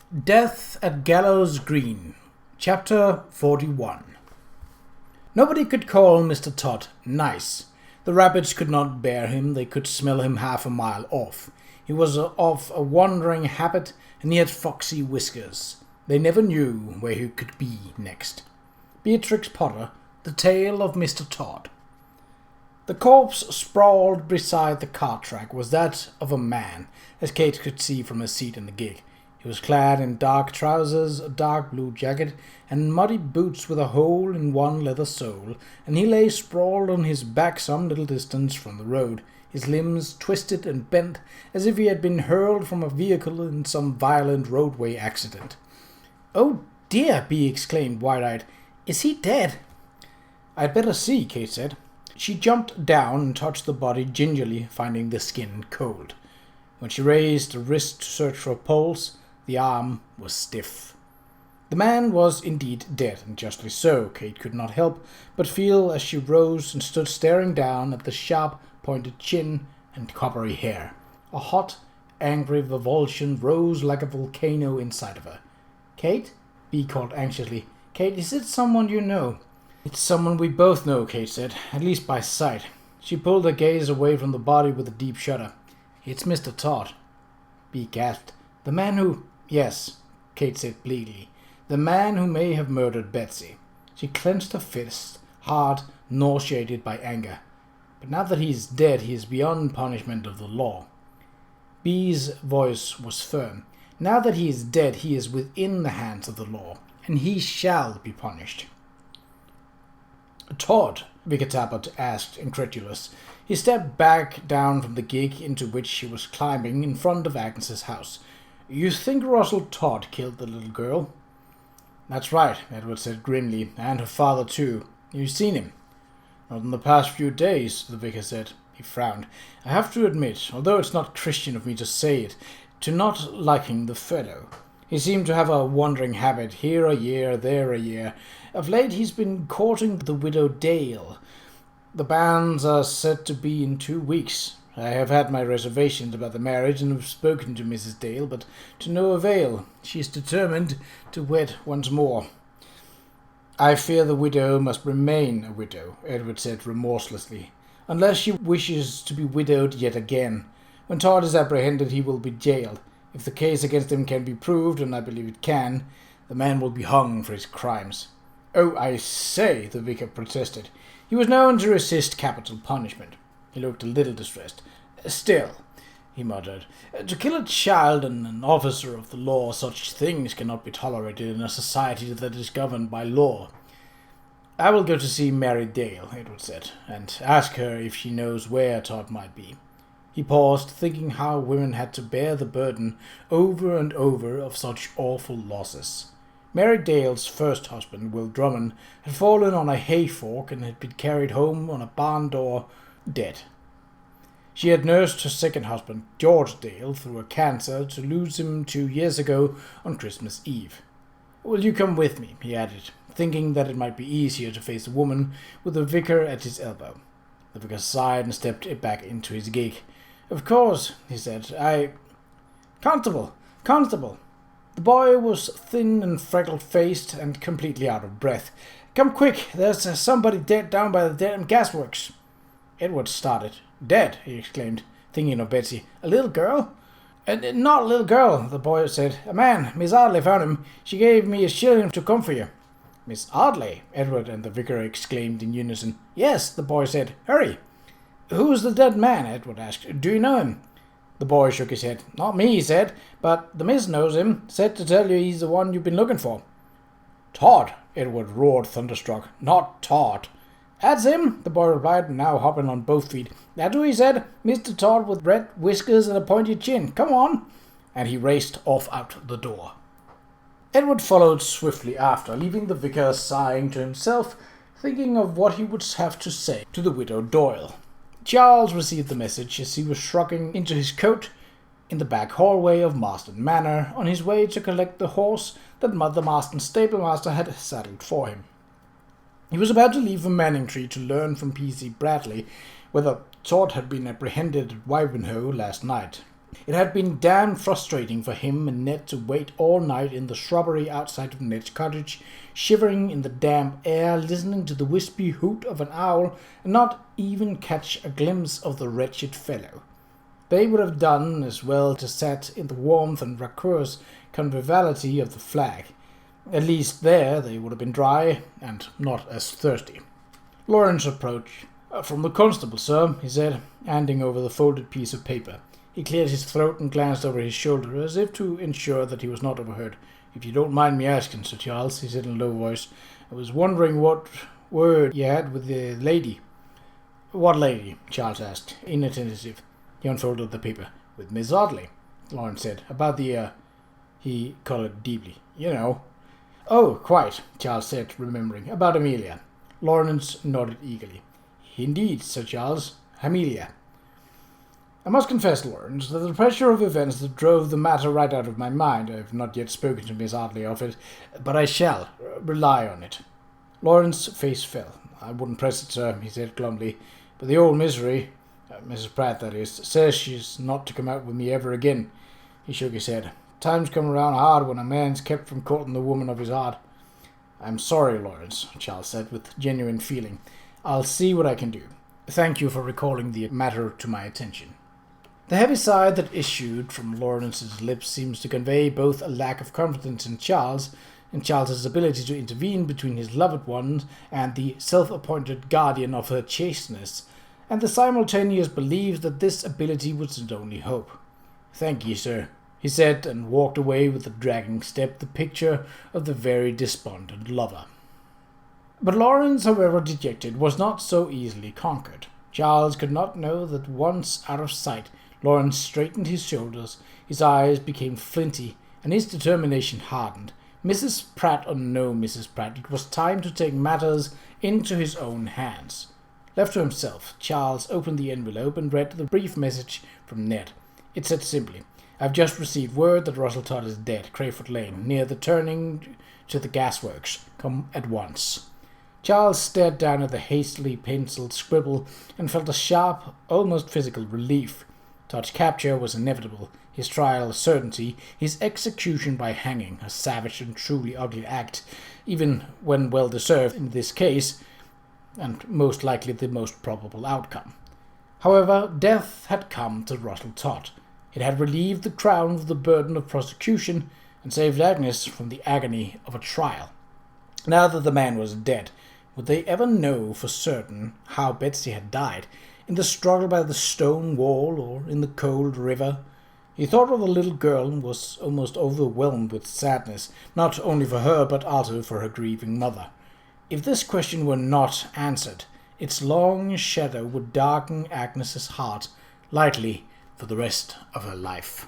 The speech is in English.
Death at Gallows Green, Chapter 41. Nobody could call Mr. Todd nice. The rabbits could not bear him, they could smell him half a mile off. He was of a wandering habit, and he had foxy whiskers. They never knew where he could be next. Beatrix Potter, The Tale of Mr. Todd. The corpse sprawled beside the cart track was that of a man, as Kate could see from her seat in the gig. He was clad in dark trousers, a dark blue jacket, and muddy boots with a hole in one leather sole, and he lay sprawled on his back some little distance from the road, his limbs twisted and bent as if he had been hurled from a vehicle in some violent roadway accident. "Oh dear!" Bee exclaimed, wide-eyed. "Is he dead?" "I'd better see," Kate said. She jumped down and touched the body gingerly, finding the skin cold. When she raised a wrist to search for a pulse, the arm was stiff. The man was indeed dead, and justly so. Kate could not help but feel as she rose and stood staring down at the sharp, pointed chin and coppery hair. A hot, angry revulsion rose like a volcano inside of her. "Kate?" Bee called anxiously. "Kate, is it someone you know?" "It's someone we both know," Kate said, "at least by sight." She pulled her gaze away from the body with a deep shudder. "It's Mr. Todd." Bee gasped. "The man who—" "Yes," Kate said bleakly. "The man who may have murdered Betsy." She clenched her fist, hard, nauseated by anger. "But now that he is dead, he is beyond punishment of the law." Bee's voice was firm. "Now that he is dead, he is within the hands of the law, and he shall be punished." "Todd?" Vicar Talbot asked, incredulous. He stepped back down from the gig into which he was climbing in front of Agnes's house. "You think Russell Todd killed the little girl?" "That's right," Edward said grimly, "and her father too. You've seen him?" "Not in the past few days," the vicar said. He frowned. "I have to admit, although it's not Christian of me to say it, to not liking the fellow. He seemed to have a wandering habit, here a year, there a year. Of late he's been courting the widow Dale. The banns are said to be in 2 weeks. I have had my reservations about the marriage and have spoken to Mrs. Dale, but to no avail. She is determined to wed once more." "I fear the widow must remain a widow," Edward said remorselessly, "unless she wishes to be widowed yet again. When Todd is apprehended, he will be jailed. If the case against him can be proved, and I believe it can, the man will be hung for his crimes." "Oh, I say," the vicar protested. He was known to resist capital punishment. He looked a little distressed. "Still," he muttered, "to kill a child and an officer of the law, such things cannot be tolerated in a society that is governed by law." "I will go to see Mary Dale," Edward said, "and ask her if she knows where Todd might be." He paused, thinking how women had to bear the burden over and over of such awful losses. Mary Dale's first husband, Will Drummond, had fallen on a hay fork and had been carried home on a barn door, dead. She had nursed her second husband, George Dale, through a cancer to lose him 2 years ago on Christmas Eve. "Will you come with me?" he added, thinking that it might be easier to face a woman with the vicar at his elbow. The vicar sighed and stepped back into his gig. "Of course," he said. Constable! Constable!" The boy was thin and freckled-faced and completely out of breath. "Come quick! There's somebody dead down by the damn gasworks." Edward started. "Dead?" he exclaimed, thinking of Betsy. "A little girl?" "Not a little girl," the boy said. "A man. Miss Ardley found him. She gave me a shilling to come for you." "Miss Ardley?" Edward and the vicar exclaimed in unison. "Yes," the boy said. "Hurry!" "Who's the dead man?" Edward asked. "Do you know him?" The boy shook his head. "Not me," he said, "but the miss knows him. Said to tell you he's the one you've been looking for." "Todd!" Edward roared, thunderstruck. "Not Todd!" "That's him," the boy replied, now hopping on both feet. "That's who he said. Mr. Todd with red whiskers and a pointed chin. Come on!" And he raced off out the door. Edward followed swiftly after, leaving the vicar sighing to himself, thinking of what he would have to say to the widow Doyle. Charles received the message as he was shrugging into his coat in the back hallway of Marston Manor on his way to collect the horse that the Marston stablemaster had saddled for him. He was about to leave for Manningtree to learn from P.C. Bradley whether Todd had been apprehended at Wivenhoe last night. It had been damned frustrating for him and Ned to wait all night in the shrubbery outside of Ned's cottage, shivering in the damp air, listening to the wispy hoot of an owl, and not even catch a glimpse of the wretched fellow. They would have done as well to sit in the warmth and raucous conviviality of the flag. At least there they would have been dry, and not as thirsty. Lawrence approached. "From the constable, sir," he said, handing over the folded piece of paper. He cleared his throat and glanced over his shoulder, as if to ensure that he was not overheard. "If you don't mind me asking, Sir Charles," he said in a low voice, "I was wondering what word you had with the lady." "What lady?" Charles asked, inattentive. He unfolded the paper. "With Miss Audley," Lawrence said. "About the, He coloured deeply. "You know." "Oh, quite," Charles said, remembering. "About Amelia." Lawrence nodded eagerly. "Indeed, Sir Charles. Amelia." "I must confess, Lawrence, that the pressure of events that drove the matter right out of my mind. I have not yet spoken to Miss Audley of it, but I shall. Rely on it." Lawrence's face fell. "I wouldn't press it, sir," he said glumly, "but the old misery, Mrs. Pratt, that is, says she's not to come out with me ever again." He shook his head. "Times come around hard when a man's kept from courting the woman of his heart." "I'm sorry, Lawrence," Charles said with genuine feeling. "I'll see what I can do. Thank you for recalling the matter to my attention." The heavy sigh that issued from Lawrence's lips seems to convey both a lack of confidence in Charles and Charles's ability to intervene between his loved one and the self-appointed guardian of her chasteness, and the simultaneous belief that this ability was his only hope. "Thank ye, sir," he said, and walked away with a dragging step, the picture of the very despondent lover. But Lawrence, however dejected, was not so easily conquered. Charles could not know that once out of sight, Lawrence straightened his shoulders, his eyes became flinty, and his determination hardened. Mrs. Pratt or no Mrs. Pratt, it was time to take matters into his own hands. Left to himself, Charles opened the envelope and read the brief message from Ned. It said simply, "I've just received word that Russell Todd is dead, Crayford Lane, near the turning to the gasworks. Come at once." Charles stared down at the hastily penciled scribble and felt a sharp, almost physical relief. Todd's capture was inevitable, his trial a certainty, his execution by hanging, a savage and truly ugly act, even when well deserved in this case, and most likely the most probable outcome. However, death had come to Russell Todd. It had relieved the Crown of the burden of prosecution and saved Agnes from the agony of a trial. Now that the man was dead, would they ever know for certain how Betsy had died? In the struggle by the stone wall or in the cold river? He thought of the little girl and was almost overwhelmed with sadness, not only for her but also for her grieving mother. If this question were not answered, its long shadow would darken Agnes's heart lightly for the rest of her life.